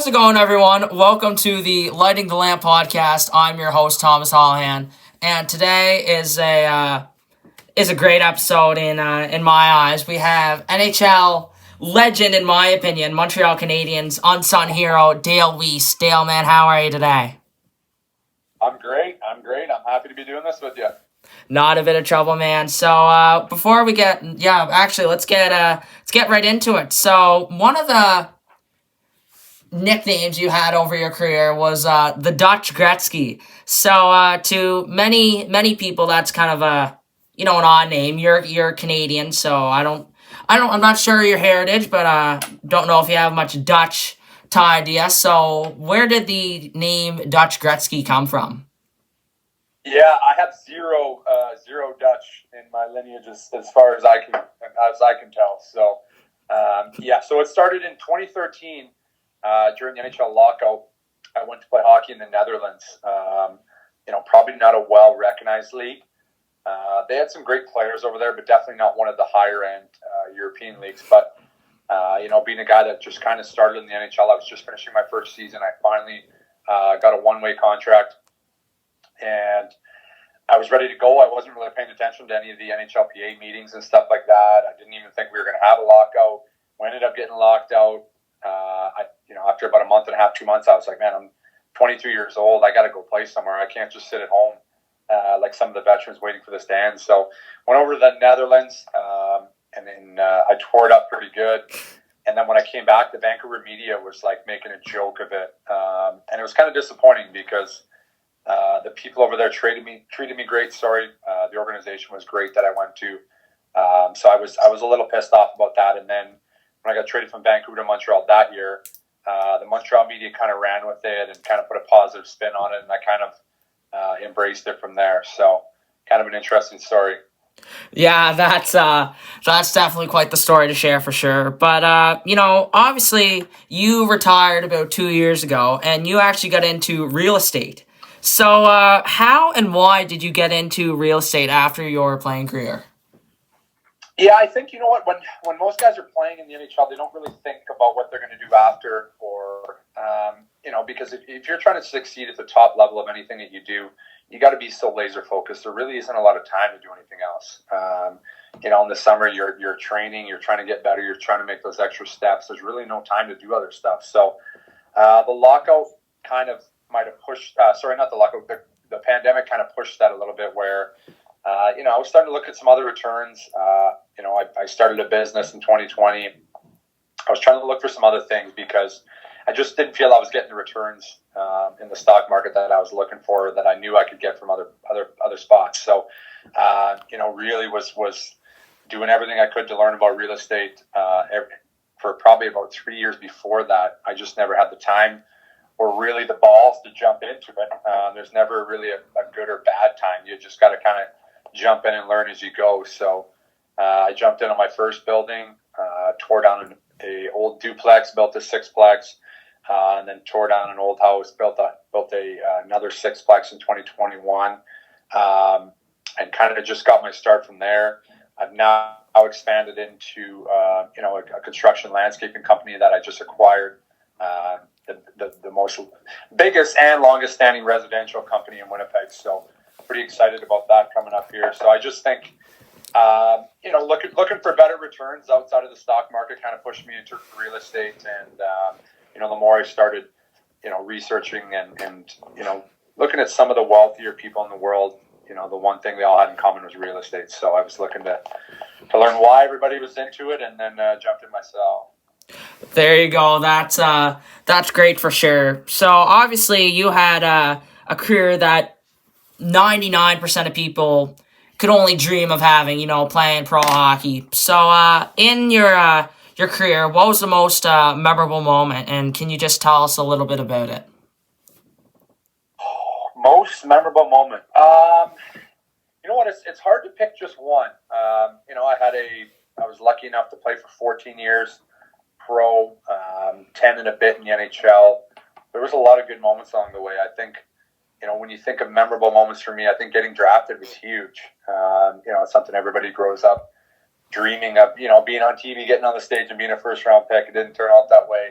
How's it going, everyone? Welcome to the Lighting the Lamp podcast. I'm your host, Thomas Hollahan, and today is a great episode in my eyes. We have NHL legend, in my opinion, Montreal Canadiens unsung hero Dale Weise. Dale, man, how are you today? I'm great. I'm happy to be doing this with you. Not a bit of trouble, man. So before we let's get right into it. So one of the nicknames you had over your career was the Dutch Gretzky. So to many people, that's kind of an odd name. You're Canadian, so I'm not sure your heritage, but don't know if you have much Dutch tied to you. So where did the name Dutch Gretzky come from? Yeah, I have zero Dutch in my lineage as far as I can tell. So so it started in 2013 during the NHL lockout. I went to play hockey in the Netherlands. Probably not a well recognized league. They had some great players over there, but definitely not one of the higher end European leagues. But being a guy that just kind of started in the NHL, I was just finishing my first season. I finally got a one-way contract. And I was ready to go. I wasn't really paying attention to any of the NHLPA meetings and stuff like that. I didn't even think we were going to have a lockout. We ended up getting locked out. After about a month and a half, 2 months, I was like, man, I'm 22 years old. I got to go play somewhere. I can't just sit at home like some of the veterans waiting for the stands. So went over to the Netherlands, and then I tore it up pretty good. And then when I came back, the Vancouver media was like making a joke of it. And it was kind of disappointing because the people over there treated me great. The organization was great that I went to. So I was a little pissed off about that. And then when I got traded from Vancouver to Montreal that year, the Montreal media kind of ran with it and kind of put a positive spin on it, and I kind of embraced it from there. So kind of an interesting story. Yeah, that's definitely quite the story to share for sure. But obviously you retired about 2 years ago, and you actually got into real estate. So how and why did you get into real estate after your playing career? Yeah, I think, when most guys are playing in the NHL, they don't really think about what they're going to do after, or because if you're trying to succeed at the top level of anything that you do, you got to be so laser focused. There really isn't a lot of time to do anything else. In the summer, you're training, you're trying to get better, you're trying to make those extra steps. There's really no time to do other stuff. So the lockout kind of might have pushed. Not the lockout. The pandemic kind of pushed that a little bit. Where I was starting to look at some other returns. I started a business in 2020. I was trying to look for some other things because I just didn't feel I was getting the returns in the stock market that I was looking for, that I knew I could get from other spots. So, really was doing everything I could to learn about real estate. For probably about 3 years before that, I just never had the time or really the balls to jump into it. There's never really a good or bad time. You just got to kind of jump in and learn as you go. So I jumped in on my first building, tore down an old duplex, built a sixplex, and then tore down an old house, built another sixplex in 2021, and kind of just got my start from there. I've now expanded into a construction landscaping company that I just acquired. The most biggest and longest standing residential company in Winnipeg. So pretty excited about that coming up here. So I just think, looking for better returns outside of the stock market kind of pushed me into real estate. And, the more I started, researching and looking at some of the wealthier people in the world, the one thing they all had in common was real estate. So I was looking to learn why everybody was into it, and then jumped in myself. There you go. That's great for sure. So obviously you had a career that 99% of people could only dream of having, playing pro hockey. So in your career, what was the most memorable moment, and can you just tell us a little bit about it? Most memorable moment. You know what? It's hard to pick just one. I was lucky enough to play for 14 years. Pro, 10 and a bit in the NHL. There was a lot of good moments along the way. I think, when you think of memorable moments for me, I think getting drafted was huge. It's something everybody grows up dreaming of, being on TV, getting on the stage and being a first round pick. It didn't turn out that way.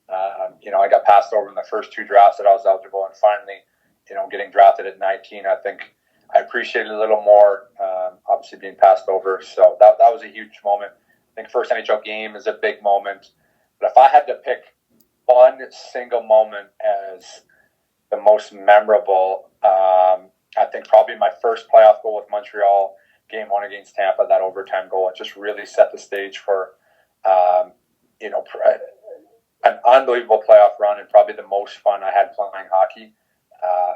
I got passed over in the first 2 drafts that I was eligible, and finally, getting drafted at 19, I think I appreciated it a little more, obviously being passed over. So that was a huge moment. I think first NHL game is a big moment. But if I had to pick one single moment as the most memorable, I think probably my first playoff goal with Montreal, Game 1 against Tampa, that overtime goal. It just really set the stage for, an unbelievable playoff run and probably the most fun I had playing hockey.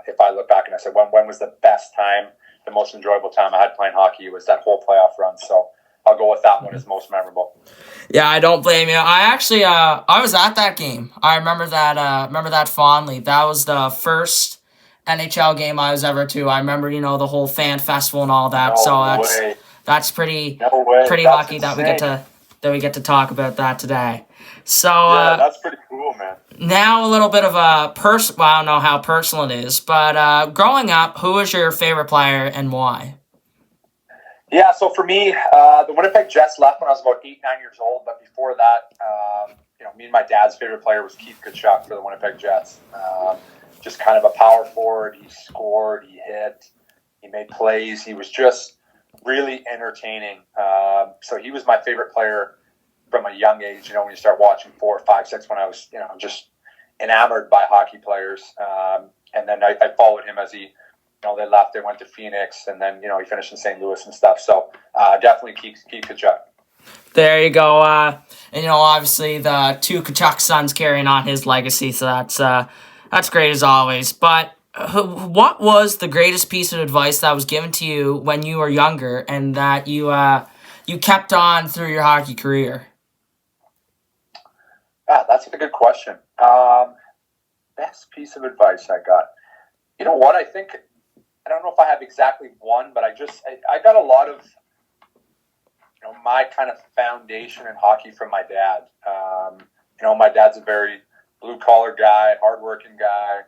If I look back and I say, when was the best time, the most enjoyable time I had playing hockey, was that whole playoff run. So I'll go with that one as most memorable. Yeah, I don't blame you. I actually, I was at that game. I remember that fondly. That was the first NHL game I was ever to. I remember, the whole fan festival and all that. That's pretty lucky that we get to talk about that today. So that's pretty cool, man. Now a little bit of a well, I don't know how personal it is, but growing up, who was your favorite player and why? Yeah, so for me, the Winnipeg Jets left when I was about 8-9 years old. But before that, me and my dad's favorite player was Keith Tkachuk for the Winnipeg Jets. Just kind of a power forward. He scored, he hit, he made plays. He was just really entertaining. So he was my favorite player from a young age. When you start watching 4, 5, 6, when I was, just enamored by hockey players. And then I followed him as he. They left, they went to Phoenix, and then, he finished in St. Louis and stuff. So, definitely Keith Tkachuk. There you go. And, obviously the 2 Tkachuk sons carrying on his legacy, so that's great as always. But what was the greatest piece of advice that was given to you when you were younger and that you kept on through your hockey career? Yeah, that's a good question. Best piece of advice I got. You know what? I don't know if I have exactly one, but I got a lot of, my kind of foundation in hockey from my dad. My dad's a very blue-collar guy, hardworking guy.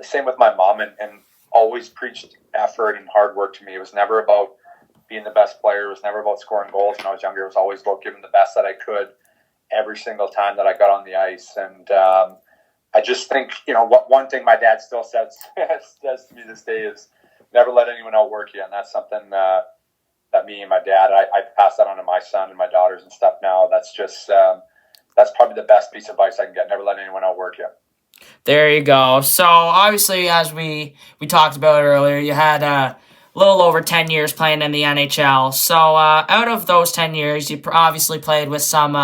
Same with my mom, and always preached effort and hard work to me. It was never about being the best player. It was never about scoring goals when I was younger. It was always about giving the best that I could every single time that I got on the ice. And I just think, one thing my dad still says to me this day is never let anyone outwork you. And that's something that me and my dad, I pass that on to my son and my daughters and stuff now. That's just, that's probably the best piece of advice I can get. Never let anyone outwork you. There you go. So, obviously, as we talked about earlier, you had a little over 10 years playing in the NHL. So, out of those 10 years, you obviously played with some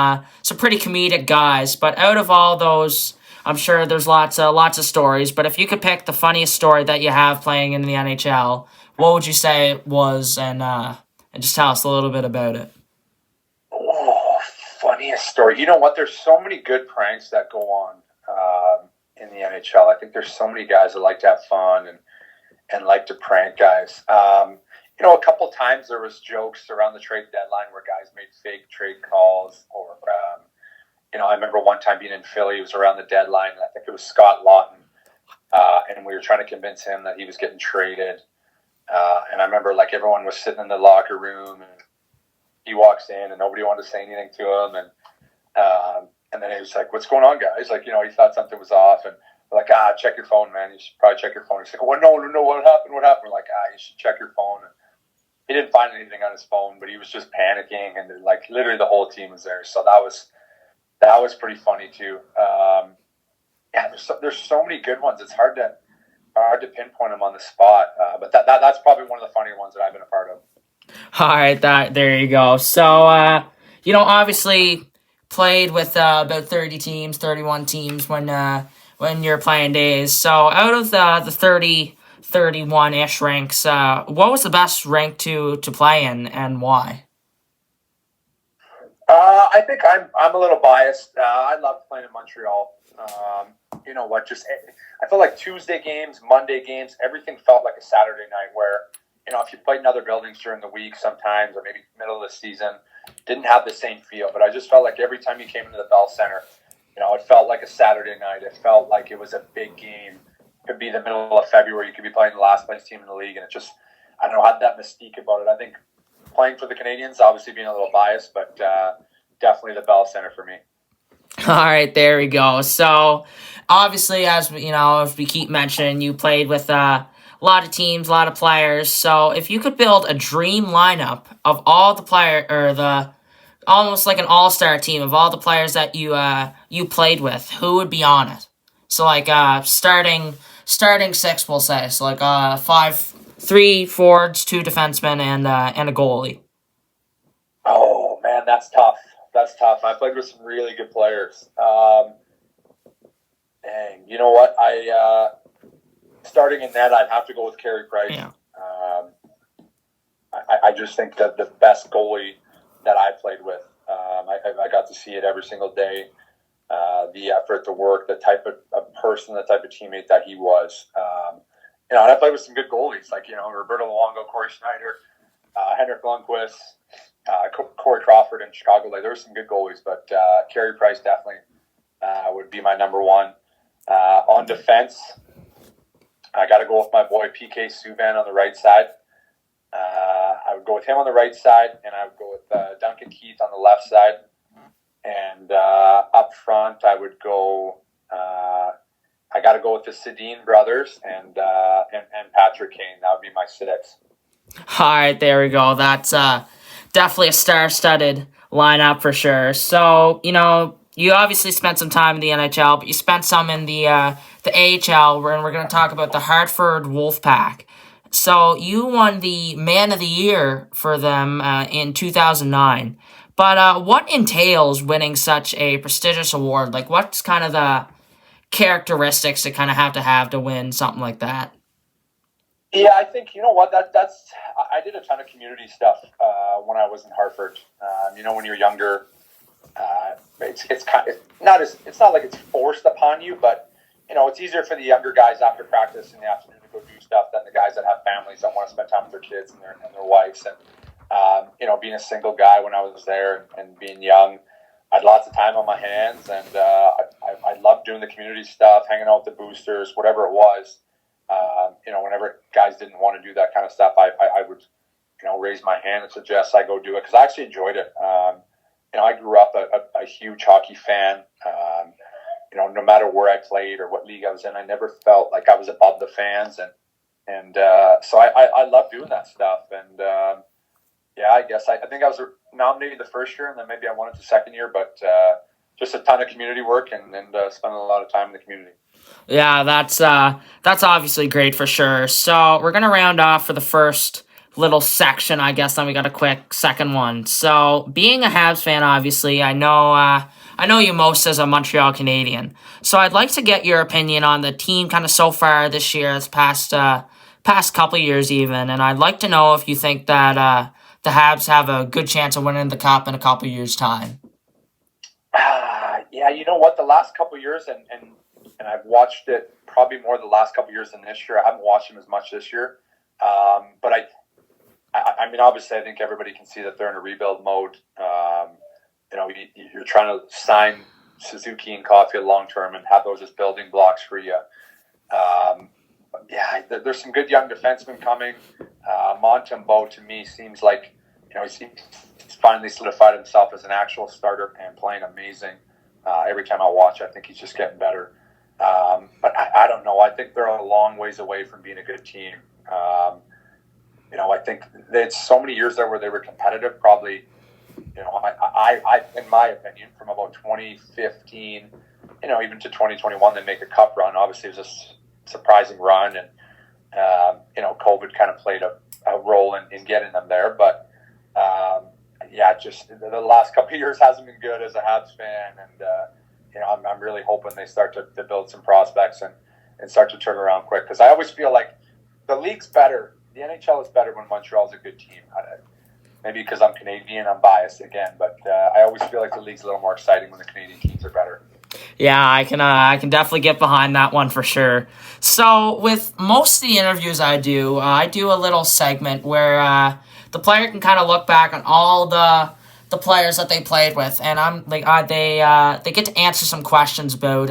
pretty comedic guys. But out of all those, I'm sure there's lots of stories. But if you could pick the funniest story that you have playing in the NHL, what would you say it was? And just tell us a little bit about it. Oh, funniest story. You know what? There's so many good pranks that go on in the NHL. I think there's so many guys that like to have fun and like to prank guys. A couple times there was jokes around the trade deadline where guys made fake trade calls, or I remember one time being in Philly. It was around the deadline, and I think it was Scott Lawton, and we were trying to convince him that he was getting traded. And I remember everyone was sitting in the locker room, and he walks in, and nobody wanted to say anything to him, and then he was like, "What's going on, guys?" He thought something was off, and we're like, check your phone, man. You should probably check your phone. He's like, "Well, no, what happened? What happened?" We're like, you should check your phone. And he didn't find anything on his phone, but he was just panicking, and literally the whole team was there. So that was pretty funny too. There's so many good ones. It's hard to pinpoint them on the spot, but that's probably one of the funnier ones that I've been a part of. All right, there you go. So, obviously played with about 30 teams, 31 teams when you're playing days. So, out of the 30, 31-ish ranks, what was the best rank to play in and why? I think I'm a little biased. I loved playing in Montreal. You know what? I felt like Tuesday games, Monday games, everything felt like a Saturday night. Where if you played in other buildings during the week, sometimes, or maybe middle of the season, didn't have the same feel. But I just felt like every time you came into the Bell Center, it felt like a Saturday night. It felt like it was a big game. It could be the middle of February. You could be playing the last place team in the league, and it just, I don't know, had that mystique about it. I think playing for the Canadians, obviously being a little biased, but definitely the Bell Center for me. All right, there we go. So, obviously, as we keep mentioning, you played with a lot of teams, a lot of players. So, if you could build a dream lineup of all the player or the almost like an all-star team of all the players that you played with, who would be on it? So, like starting six, we'll say. So, like five, three forwards, two defensemen, and a goalie. Oh man, that's tough. That's tough. I played with some really good players. Dang, you know what? Starting in net, I'd have to go with Carey Price. Yeah. I just think that the best goalie that I played with. I got to see it every single day. The effort, the work, the type of person, the type of teammate that he was. And I played with some good goalies, like Roberto Luongo, Corey Schneider, Henrik Lundqvist, Corey Crawford in Chicago. Like there were some good goalies, but Carey Price definitely would be my number one. On defense, I got to go with my boy PK Subban on the right side. I would go with him on the right side, and I would go with Duncan Keith on the left side. And up front, I would go. I got to go with the Sedin brothers and Patrick Kane. That would be my six. All right, there we go. That's definitely a star-studded lineup for sure. So, you obviously spent some time in the NHL, but you spent some in the AHL, and we're going to talk about the Hartford Wolfpack. So, you won the Man of the Year for them in 2009. But what entails winning such a prestigious award? Like, what's kind of the characteristics that kind of have to win something like that? Yeah, I think you know what that's. I did a ton of community stuff when I was in Hartford. When you're younger, it's not like it's forced upon you, but it's easier for the younger guys after practice in the afternoon to go do stuff than the guys that have families that want to spend time with their kids and their wives. And being a single guy when I was there and being young, I had lots of time on my hands, and I loved doing the community stuff, hanging out with the boosters, whatever it was. Whenever guys didn't want to do that kind of stuff, I would, raise my hand and suggest I go do it because I actually enjoyed it. I grew up a huge hockey fan. No matter where I played or what league I was in, I never felt like I was above the fans, and so I love doing that stuff. And I guess I think I was nominated the first year, and then maybe I won it the second year, but just a ton of community work and spending a lot of time in the community. Yeah, that's obviously great for sure. So we're gonna round off for the first little section, I guess. Then we got a quick second one. So being a Habs fan, obviously, I know you most as a Montreal Canadian. So I'd like to get your opinion on the team kind of so far this year, this past couple years even, and I'd like to know if you think that the Habs have a good chance of winning the Cup in a couple years' time. Yeah, you know what? The last couple years, and I've watched it probably more the last couple years than this year. I haven't watched them as much this year. But I mean, obviously, I think everybody can see that they're in a rebuild mode. You're trying to sign Suzuki and Caulfield long-term and have those as building blocks for you. There's some good young defensemen coming. Montembeault, to me, seems like, he's finally solidified himself as an actual starter and playing amazing. Every time I watch, I think he's just getting better. But I don't know. I think they're a long ways away from being a good team. I think they had so many years there where they were competitive. Probably, I in my opinion, from about 2015, even to 2021, they make a cup run. Obviously, it was a surprising run, and COVID kind of played a role in getting them there. But just the last couple of years hasn't been good as a Habs fan, and I'm really hoping they start to build some prospects and start to turn around quick, because I always feel like the league's better. The NHL is better when Montreal's a good team. Maybe because I'm Canadian, I'm biased again, but I always feel like the league's a little more exciting when the Canadian teams are better. Yeah, I can definitely get behind that one for sure. So with most of the interviews I do a little segment where the player can kind of look back on all the players that they played with, and I'm like they get to answer some questions about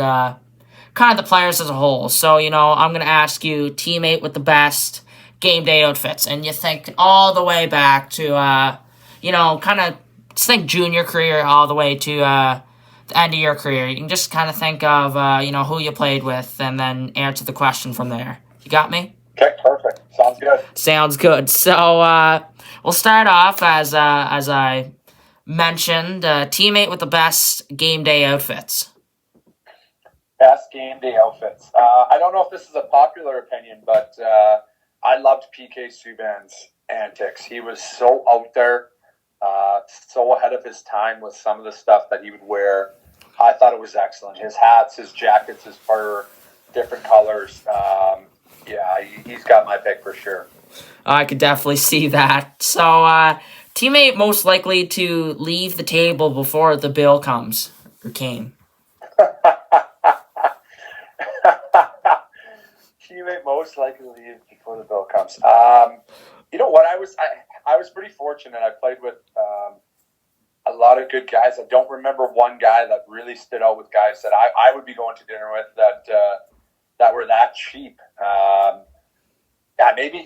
kind of the players as a whole. So I'm gonna ask you teammate with the best game day outfits, and you think all the way back to kind of think junior career all the way to the the end of your career. You can just kind of think of, who you played with and then answer the question from there. You got me? Okay, perfect. Sounds good. Sounds good. So we'll start off as I mentioned, teammate with the best game day outfits. Best game day outfits. I don't know if this is a popular opinion, but I loved PK Subban's antics. He was so out there, so ahead of his time with some of the stuff that he would wear. I thought it was excellent. His hats, his jackets, his fur, different colors. He's got my pick for sure. I could definitely see that. So, teammate most likely to leave the table before the bill comes or came. Teammate most likely to leave before the bill comes. You know what? I was pretty fortunate. I played with a lot of good guys. I don't remember one guy that really stood out with guys that I would be going to dinner with that were that cheap.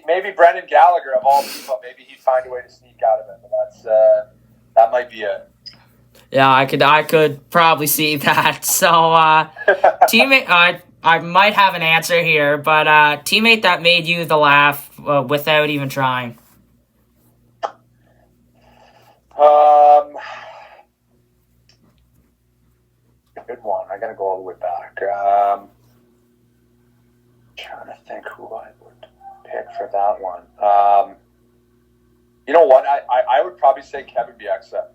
Maybe Brendan Gallagher of all people. Maybe he'd find a way to sneak out of it. But that might be it. Yeah, I could probably see that. So, teammate, I might have an answer here, but teammate that made you the laugh without even trying. Good one. I got to go all the way back. Trying to think who I would pick for that one. You know what? I would probably say Kevin Bieksa.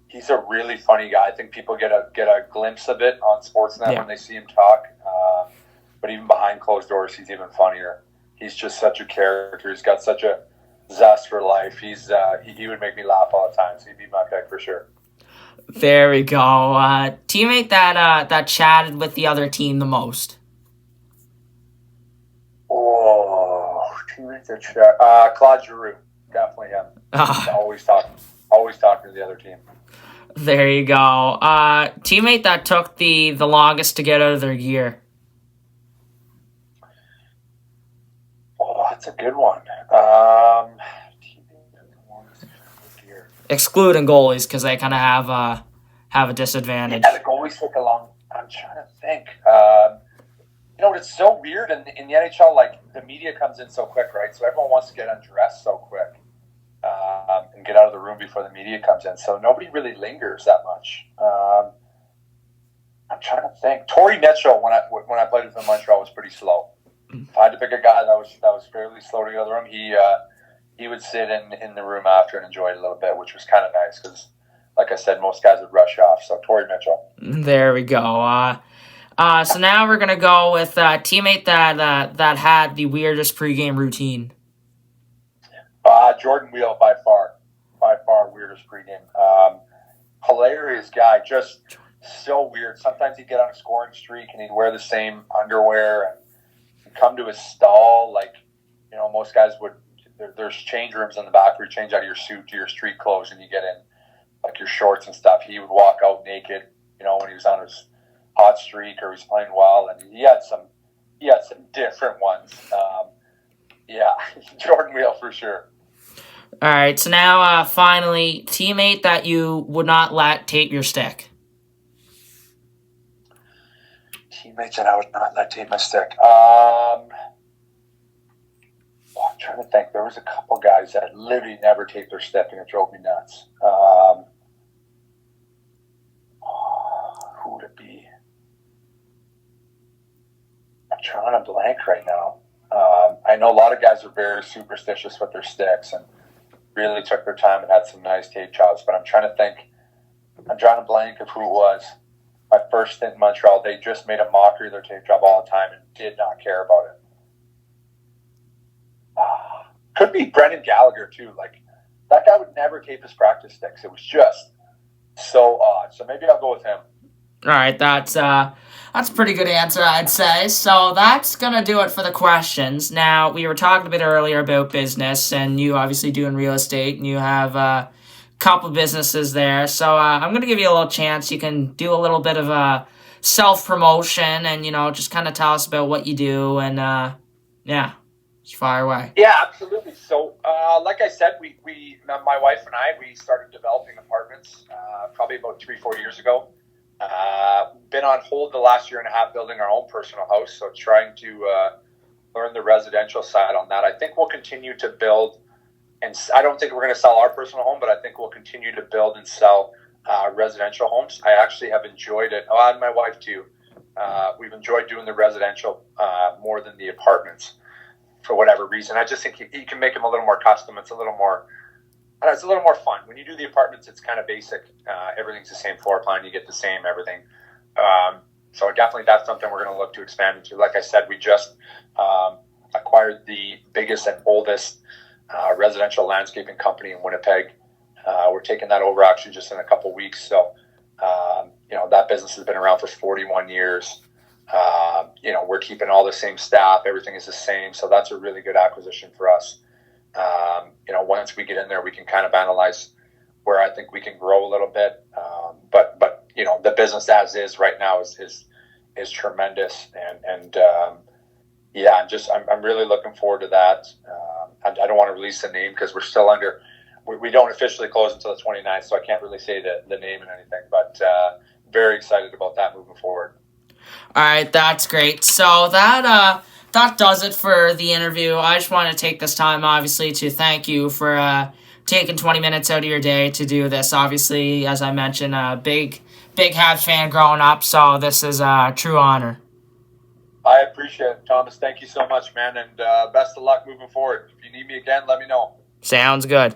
He's a really funny guy. I think people get a glimpse of it on Sportsnet when they see him talk. But even behind closed doors, he's even funnier. He's just such a character. He's got such a zest for life. He would make me laugh all the time. So he'd be my pick for sure. There we go. Teammate that chatted with the other team the most. Oh, teammate that chat. Claude Giroux, definitely him. Always talking to the other team. There you go. Teammate that took the longest to get out of their gear. Oh, that's a good one. Excluding goalies because they kind of have a disadvantage. Yeah, the goalies take a long. I'm trying to think. It's so weird in the NHL. Like the media comes in so quick, right? So everyone wants to get undressed so quick and get out of the room before the media comes in. So nobody really lingers that much. I'm trying to think. Torrey Mitchell, when I played with him in Montreal, was pretty slow. If I had to pick a guy that was fairly slow to get out of the room, he would sit in the room after and enjoy it a little bit, which was kind of nice because, like I said, most guys would rush off. So Torrey Mitchell. There we go. So now we're gonna go with teammate that had the weirdest pregame routine. Jordan Wheel by far weirdest pregame. Hilarious guy, just so weird. Sometimes he'd get on a scoring streak and he'd wear the same underwear and come to his stall like most guys would. There's change rooms in the back where you change out of your suit to your street clothes and you get in like your shorts and stuff. He would walk out naked, when he was on his hot streak or he's playing well, and he had some different ones. Jordan Wheel for sure. All right, so now finally, teammate that you would not let tape your stick. Teammates that I would not let tape my stick. I'm trying to think. There was a couple guys that literally never taped their stick, and it drove me nuts. Who would it be? I'm drawing a blank right now. I know a lot of guys are very superstitious with their sticks and really took their time and had some nice tape jobs, but I'm trying to think. I'm drawing a blank of who it was. My first stint in Montreal, they just made a mockery of their tape job all the time and did not care about it. Could be Brendan Gallagher too. Like that guy would never tape his practice sticks. It was just so odd. So maybe I'll go with him. All right, that's a pretty good answer, I'd say. So that's gonna do it for the questions. Now we were talking a bit earlier about business, and you obviously do in real estate, and you have a couple businesses there. So I'm gonna give you a little chance. You can do a little bit of a self promotion, and just kind of tell us about what you do, and yeah. Fire away. Yeah, absolutely. So, like I said, my wife and I, we started developing apartments probably about 3-4 years ago. Been on hold the last year and a half building our own personal house, so trying to learn the residential side on that. I think we'll continue to build, and I don't think we're going to sell our personal home, but I think we'll continue to build and sell residential homes. I actually have enjoyed it. Oh, and my wife too. We've enjoyed doing the residential more than the apartments for whatever reason. I just think you can make them a little more custom. It's a little more fun. When you do the apartments, it's kind of basic. Everything's the same floor plan. You get the same everything. So definitely that's something we're going to look to expand into. Like I said, we just acquired the biggest and oldest residential landscaping company in Winnipeg. We're taking that over actually just in a couple of weeks. So, that business has been around for 41 years. We're keeping all the same staff. Everything is the same. So that's a really good acquisition for us. Once we get in there, we can kind of analyze where I think we can grow a little bit. But the business as is right now is tremendous. And I'm really looking forward to that. I don't want to release the name because we're still we don't officially close until the 29th, so I can't really say the name and anything, but very excited about that moving forward. All right, that's great. So that does it for the interview. I just want to take this time, obviously, to thank you for taking 20 minutes out of your day to do this. Obviously, as I mentioned, a big Habs fan growing up, so this is a true honor. I appreciate it, Thomas. Thank you so much, man, and best of luck moving forward. If you need me again, let me know. Sounds good.